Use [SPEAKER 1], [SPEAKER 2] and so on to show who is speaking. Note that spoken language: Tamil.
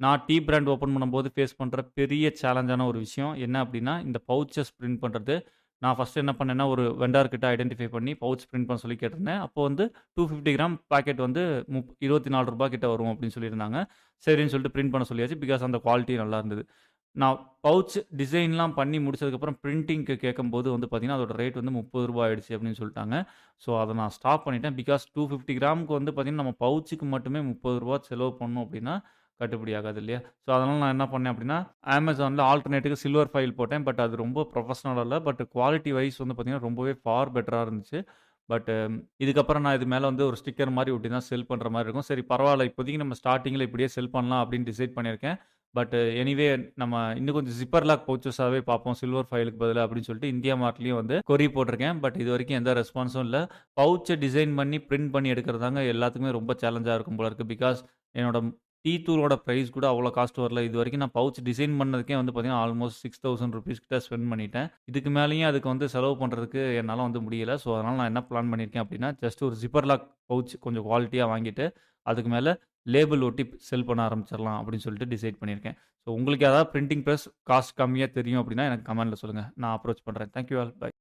[SPEAKER 1] நான் டீ பிராண்ட் ஓப்பன் பண்ணும்போது ஃபேஸ் பண்ற பெரிய சேலஞ்சான ஒரு விஷயம் என்ன அப்டின்னா, இந்த பவுச்சஸ் பிரிண்ட் பண்றது. நான் ஃபர்ஸ்ட்டு என்ன பண்ணேன்னா, ஒரு வெண்டார் கிட்ட ஐடென்டிஃபை பண்ணி பவுச் பிரிண்ட் பண்ண சொல்லி கேட்டிருந்தேன். அப்போ வந்து 250 கிராம் பாக்கெட் வந்து ரூ. 24 கிட்ட வரும் அப்டின்னு சொல்லியிருந்தாங்க. சரின்னு சொல்லிட்டு பிரிண்ட் பண்ண சொல்லியாச்சு. பிகாஸ் அந்த குவாலிட்டி நல்லா இருந்தது. நான் பவுச் டிசைன்லாம் பண்ணி முடிச்சதுக்கப்புறம் பிரிண்டிங்க்கு கேட்கும்போது வந்து பார்த்தீங்கன்னா, அதோட ரேட் வந்து ரூ. 30 ஆயிடுச்சு அப்படின்னு சொல்ட்டாங்க. ஸோ, அத நான் ஸ்டாப் பண்ணிட்டேன். பிகாஸ் 250 கிராமுக்கு வந்து பார்த்தீங்கன்னா, நம்ம பவுச்சுக்கு மட்டுமே ரூ. 30 செலவு பண்ணோம் அப்படின்னா, கட்டுப்படி ஆகாது இல்லையா? ஸோ, அதனால நான் என்ன பண்ணேன் அப்படின்னா, Amazonல ஆல்டர்னேட்டுக்கு சில்வர் ஃபைல் போட்டேன். பட் அது ரொம்ப ப்ரொஃபஷனலா இல்ல. பட் குவாலிட்டி வைஸ் வந்து பார்த்தீங்கன்னா, ரொம்பவே ஃபார் பெட்டரா இருந்துச்சு. பட் இதுக்கப்புறம் நான் இது மேல வந்து ஒரு ஸ்டிக்கர் மாரி ஒட்டி தான் செல் பண்ற மாரி இருக்கும். சரி பரவால்ல, இப்போதைக்கு நம்ம ஸ்டார்ட்டிங்ல இப்படியே செல் பண்ணலாம் அப்படின்னு டிசைட் பண்ணியிருக்கேன். பட் எனிவே நம்ம இன்னும் கொஞ்சம் ஜிப்பர் லாக் பவுச்சஸாவே பார்ப்போம். சில்வர் ஃபைலுக்கு பதிலா அப்படின்னு சொல்லிட்டு இந்தியா மார்ட்லயும் வந்து கொரி போட்டிருக்கேன். பட் இதுவரைக்கும் எந்த ரெஸ்பான்ஸும் இல்ல. பவுச்ச டிசைன் பண்ணி, பிரிண்ட் பண்ணி எடுக்கிறது தாங்க எல்லாத்துக்குமே ரொம்ப சேலஞ்சா இருக்கும் போல இருக்கு. பிகாஸ் என்னோட டீ தூளோட பிரைஸ் கூட அவ்வளோ காஸ்ட் வரல. இதுவரைக்கும் நான் பவுச் டிசைன் பண்ணதுக்கே வந்து பார்த்தீங்கன்னா, ஆல்மோஸ்ட் ₹6000 கிட்ட ஸ்பெண்ட் பண்ணிட்டேன். இதுக்கு மேலயும் அதுக்கு வந்து செலவு பண்றதுக்கு என்னால வந்து முடியல. ஸோ, அதனால நான் என்ன பிளான் பண்ணியிருக்கேன் அப்படின்னா, ஜஸ்ட் ஒரு ஜிப்பர் லாக் பவுச் கொஞ்சம் குவாலிட்டியா வாங்கிட்டு, அதுக்கு மேல லேபிள் ஒட்டி செல் பண்ண ஆரம்பிச்சிரலாம் அப்படின்னு சொல்லிட்டு டிசைட் பண்ணியிருக்கேன். ஸோ உங்களுக்கு ஏதாவது பிரிண்டிங் பிரஸ் காஸ்ட் கம்மியா தெரியும் அப்படின்னா எனக்கு கமெண்ட்ல சொல்லுங்க. நான் அப்ரோச் பண்றேன். Thank you all. பை.